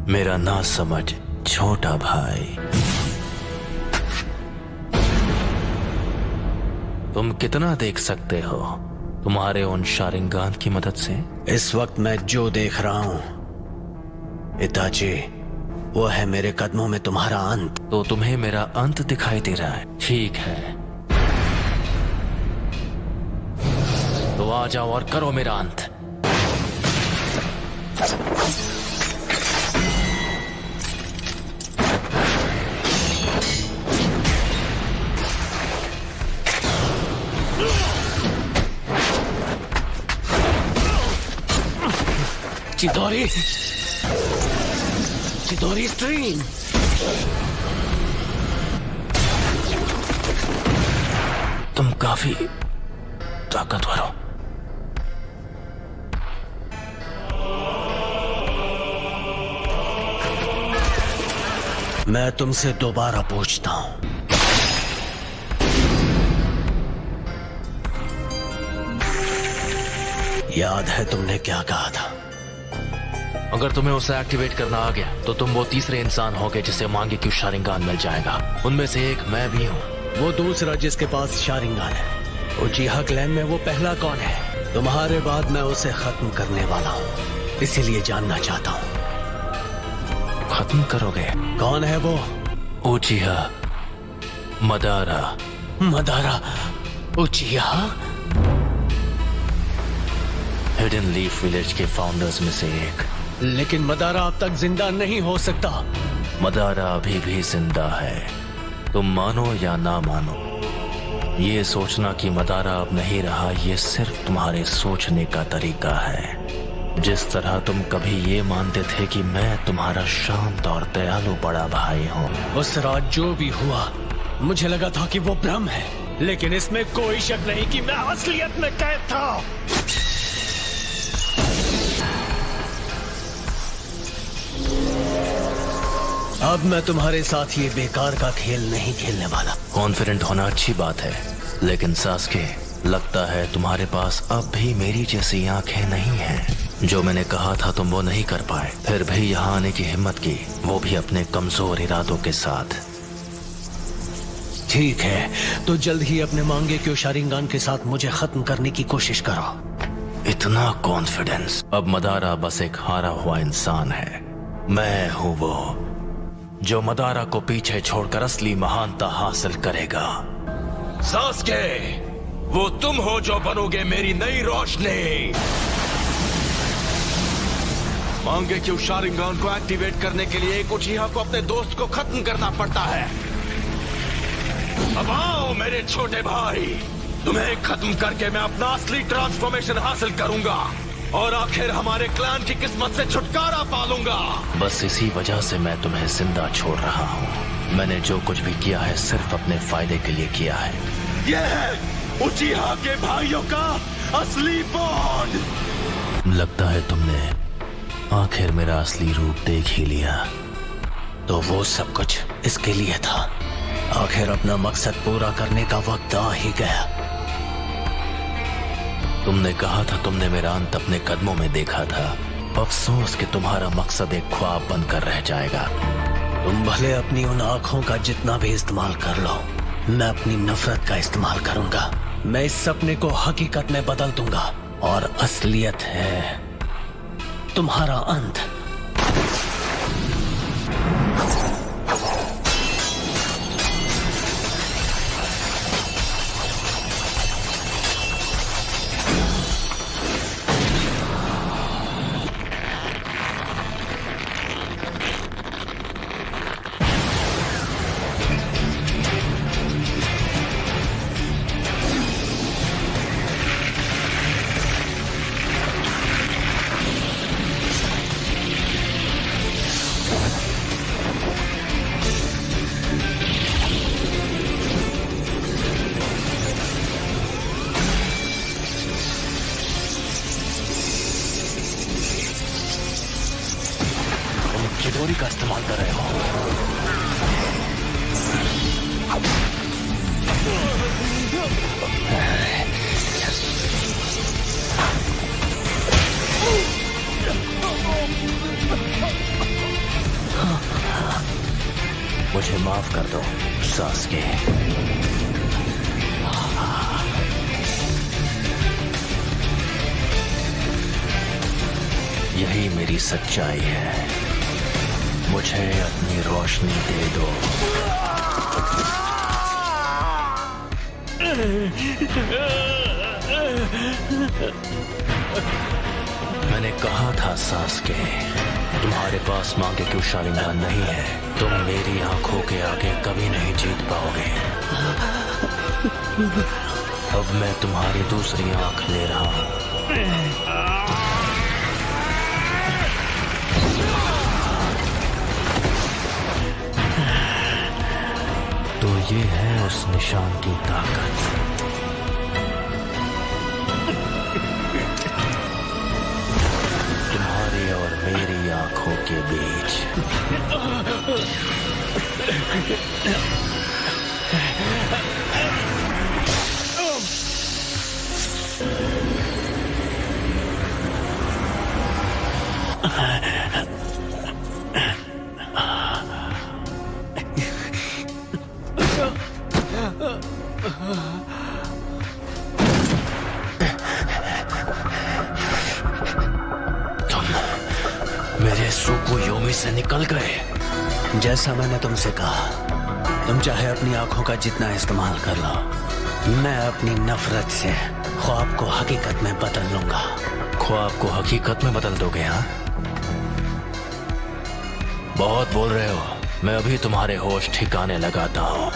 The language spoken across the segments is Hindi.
मेरा ना समझ छोटा भाई। तुम कितना देख सकते हो तुम्हारे उन शारिंगान की मदद से? इस वक्त मैं जो देख रहा हूं इताची, वो है मेरे कदमों में तुम्हारा अंत। तो तुम्हें मेरा अंत दिखाई दे रहा है? ठीक है, तो आ जाओ और करो मेरा अंत। चिदोरी, चिदोरी स्ट्रीम। तुम काफी ताकतवर हो। मैं तुमसे दोबारा पूछता हूं, याद है तुमने क्या कहा था? अगर तुम्हें उसे एक्टिवेट करना आ गया तो तुम वो तीसरे इंसान होगे जिसे मांगे कि शारिंगान मिल जाएगा। उनमें से एक मैं भी हूँ। वो दूसरा जिसके पास शारिंगान है, उचिहा क्लैन में वो पहला कौन है? तुम्हारे बाद मैं उसे खत्म करने वाला हूँ, इसीलिए जानना चाहता हूँ। खत्म करोगे? कौन है वो? उचिहा Madara. Madara उचिहा? Hidden leaf village के फाउंडर्स में से एक। लेकिन मदारा अब तक जिंदा नहीं हो सकता। मदारा अभी भी जिंदा है, तुम मानो या ना मानो। ये सोचना कि मदारा अब नहीं रहा, ये सिर्फ तुम्हारे सोचने का तरीका है। जिस तरह तुम कभी ये मानते थे कि मैं तुम्हारा शांत और दयालु बड़ा भाई हूँ। उस रात जो भी हुआ, मुझे लगा था कि वो भ्रम है, लेकिन इसमें कोई शक नहीं कि मैं असलियत में कैद था। अब मैं तुम्हारे साथ ये बेकार का खेल नहीं खेलने वाला। कॉन्फिडेंट होना अच्छी बात है, लेकिन सास्के, लगता है तुम्हारे पास अब भी मेरी जैसी आंखें नहीं हैं। जो मैंने कहा था तुम वो नहीं कर पाए, फिर भी यहाँ आने की हिम्मत की, वो भी अपने कमजोर इरादों के साथ। ठीक है, तो जल्द ही अपने मांगे क्यों शारिंगान के साथ मुझे खत्म करने की कोशिश करो। इतना कॉन्फिडेंस? अब मदारा बस एक हारा हुआ इंसान है। मैं हूँ वो जो मदारा को पीछे छोड़कर असली महानता हासिल करेगा। सास्के, वो तुम हो जो बनोगे मेरी नई रोशनी। मांगे क्यों शारिंगान को एक्टिवेट करने के लिए एक उचिहा को अपने दोस्त को खत्म करना पड़ता है। अब आओ मेरे छोटे भाई, तुम्हें खत्म करके मैं अपना असली ट्रांसफॉर्मेशन हासिल करूंगा और आखिर हमारे क्लैन की किस्मत से छुटकारा पालूंगा। बस इसी वजह से मैं तुम्हें जिंदा छोड़ रहा हूँ। मैंने जो कुछ भी किया है सिर्फ अपने फायदे के लिए किया है। यह है उचिहा के भाइयों का असली बॉन्ड। लगता है तुमने आखिर मेरा असली रूप देख ही लिया। तो वो सब कुछ इसके लिए था। आखिर अपना मकसद पूरा करने का वक्त आ ही गया। तुमने कहा था तुमने मेरा अंत अपने कदमों में देखा था। अफसोस कि तुम्हारा मकसद एक ख्वाब बनकर रह जाएगा। तुम भले अपनी उन आंखों का जितना भी इस्तेमाल कर लो, मैं अपनी नफरत का इस्तेमाल करूंगा। मैं इस सपने को हकीकत में बदल दूंगा और असलियत है तुम्हारा अंत। चिदोरी का इस्तेमाल कर रहे हो। मुझे माफ कर दो सास्के। यही मेरी सच्चाई है। मुझे अपनी रोशनी दे दो। मैंने कहा था सास्के, तुम्हारे पास मांगे क्यों शारिंगान नहीं है। तुम मेरी आंखों के आगे कभी नहीं जीत पाओगे। अब मैं तुम्हारी दूसरी आंख ले रहा हूं। तो ये है उस निशान की ताकत। तुम्हारी और मेरी आंखों के बीच। मेरे सुकुयोमी से निकल गए। जैसा मैंने तुमसे कहा, तुम चाहे अपनी आंखों का जितना इस्तेमाल कर लो, मैं अपनी नफरत से ख्वाब को हकीकत में बदल लूंगा। ख्वाब को हकीकत में बदल दोगे? हाँ, बहुत बोल रहे हो। मैं अभी तुम्हारे होश ठिकाने लगाता हूँ।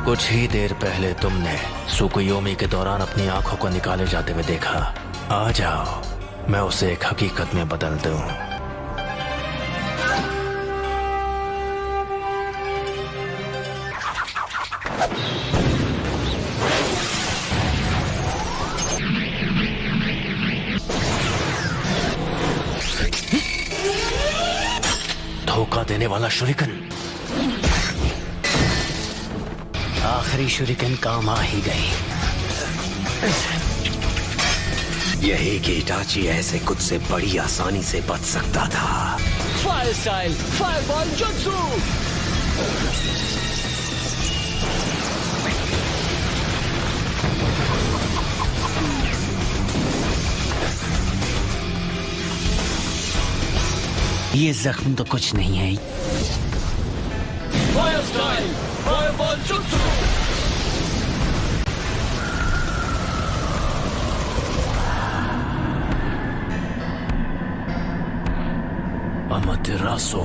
कुछ ही देर पहले तुमने सुकुयोमी के दौरान अपनी आंखों को निकाले जाते हुए देखा। आ जाओ, मैं उसे एक हकीकत में बदल दूं। धोखा देने वाला शुरिकन। आखिरी शुरिकन काम आ ही गई। यही कि इटाची ऐसे कुछ से बड़ी आसानी से बच सकता था। Fire style, fireball jutsu. ये जख्म तो कुछ नहीं है। Fire style, fireball jutsu. Amaterasu.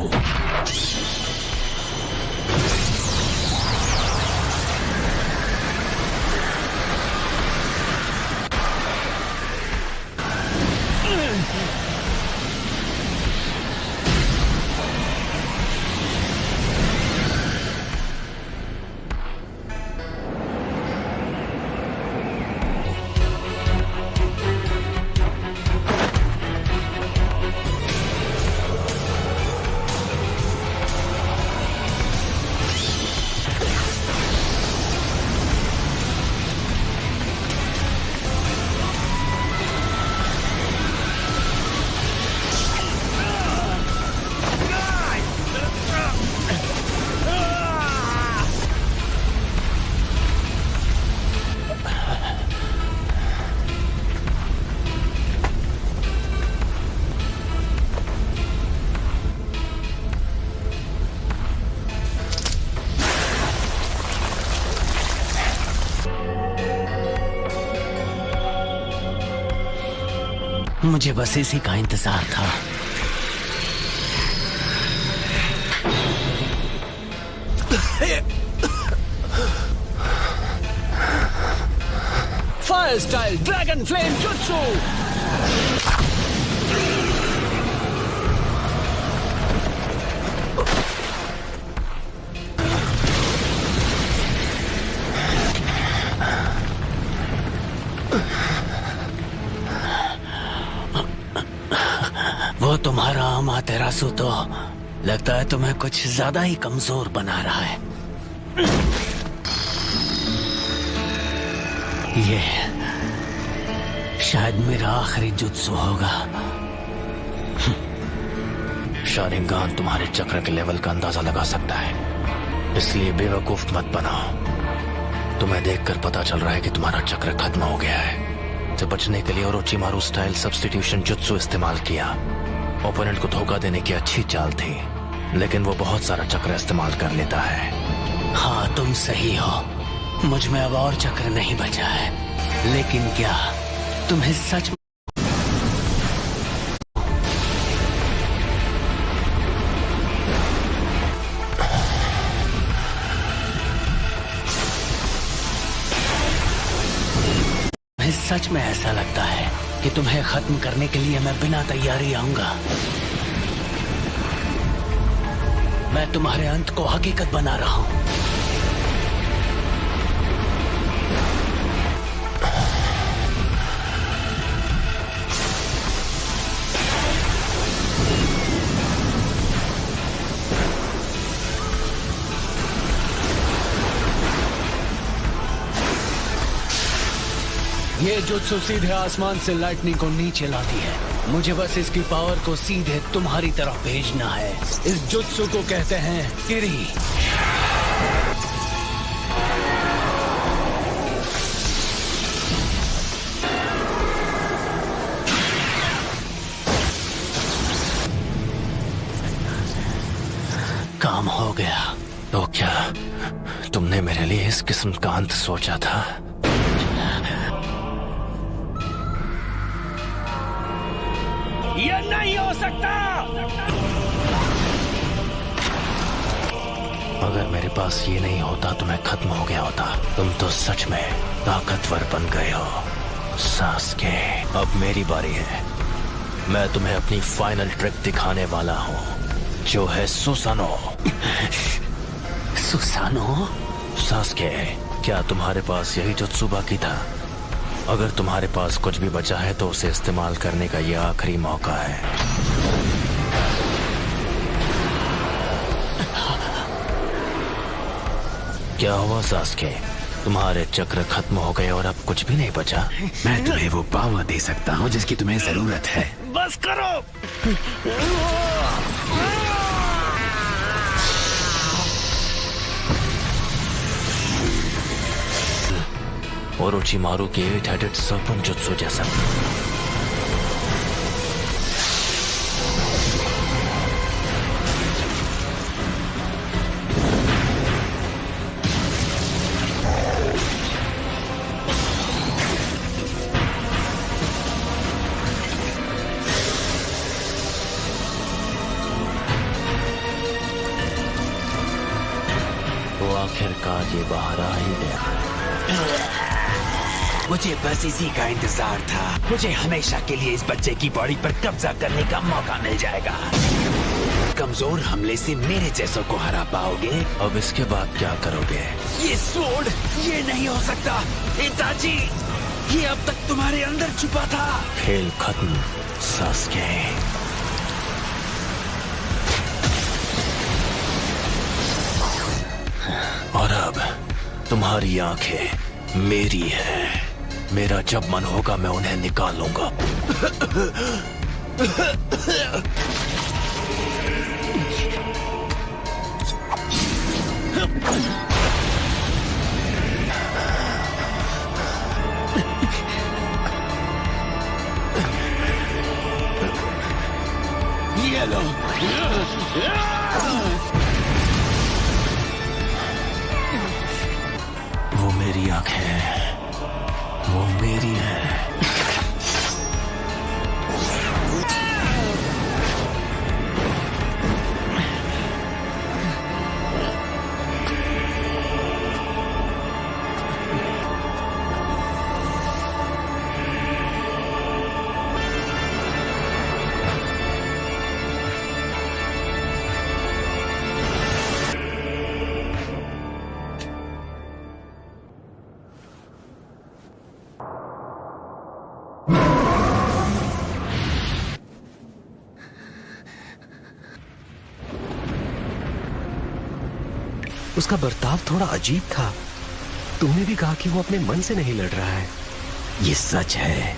मुझे बस इसी का इंतजार था। Fire style dragon flame jutsu. वो तुम्हारा अमातेरासु तो लगता है तुम्हें कुछ ज्यादा ही कमजोर बना रहा है। ये शायद मेरा आखिरी जुत्सु होगा। शारिंगान तुम्हारे चक्र के लेवल का अंदाजा लगा सकता है। इसलिए बेवकूफ मत बनाओ। तुम्हें देखकर पता चल रहा है कि तुम्हारा चक्र खत्म हो गया है। से बचने के लिए ओरोचिमारू स्टाइल सब्स्टिट्यूशन जुत्सु इस्तेमाल किया। ओपोनेंट को धोखा देने की अच्छी चाल थी, लेकिन वो बहुत सारा चक्र इस्तेमाल कर लेता है। हाँ, तुम सही हो। मुझ में अब और चक्र नहीं बचा है, लेकिन क्या तुम्हें सच सच में ऐसा लगता है कि तुम्हें खत्म करने के लिए मैं बिना तैयारी आऊंगा? मैं तुम्हारे अंत को हकीकत बना रहा हूं। ये जुत्सु सीधे आसमान से लाइटनिंग को नीचे लाती है। मुझे बस इसकी पावर को सीधे तुम्हारी तरफ भेजना है। इस जुत्सु को कहते हैं किरी। काम हो गया। तो क्या तुमने मेरे लिए इस किस्म का अंत सोचा था? ये नहीं हो सकता। अगर मेरे पास ये नहीं होता तो मैं खत्म हो गया होता। तुम तो सच में ताकतवर बन गए हो सास्के। अब मेरी बारी है। मैं तुम्हें अपनी फाइनल ट्रिक दिखाने वाला हूँ, जो है सुसानो। सुसानो? सास्के, क्या तुम्हारे पास यही जुत्सु बाकी था? अगर तुम्हारे पास कुछ भी बचा है तो उसे इस्तेमाल करने का ये आखिरी मौका है। क्या हुआ सास्के? तुम्हारे चक्र खत्म हो गए और अब कुछ भी नहीं बचा? मैं तुम्हें वो पावर दे सकता हूँ जिसकी तुम्हें जरूरत है। बस करो। ओरोचिमारू के 8-headed serpent जुत्सु जैसा। तो आखिरकार ये बाहर आ ही गया। मुझे बस इसी का इंतजार था। मुझे हमेशा के लिए इस बच्चे की बॉडी पर कब्जा करने का मौका मिल जाएगा। कमजोर हमले से मेरे जैसों को हरा पाओगे। अब इसके बाद क्या करोगे? ये स्वॉर्ड, ये नहीं हो सकता। इताची, ये अब तक तुम्हारे अंदर छुपा था। खेल खत्म सास्के। और अब तुम्हारी आंखें मेरी है। मेरा जब मन होगा मैं उन्हें निकालूंगा। ये लो। वो मेरी आंखें हैं, वो मेरी है। उसका बर्ताव थोड़ा अजीब था। तुमने भी कहा कि वो अपने मन से नहीं लड़ रहा है। ये सच है।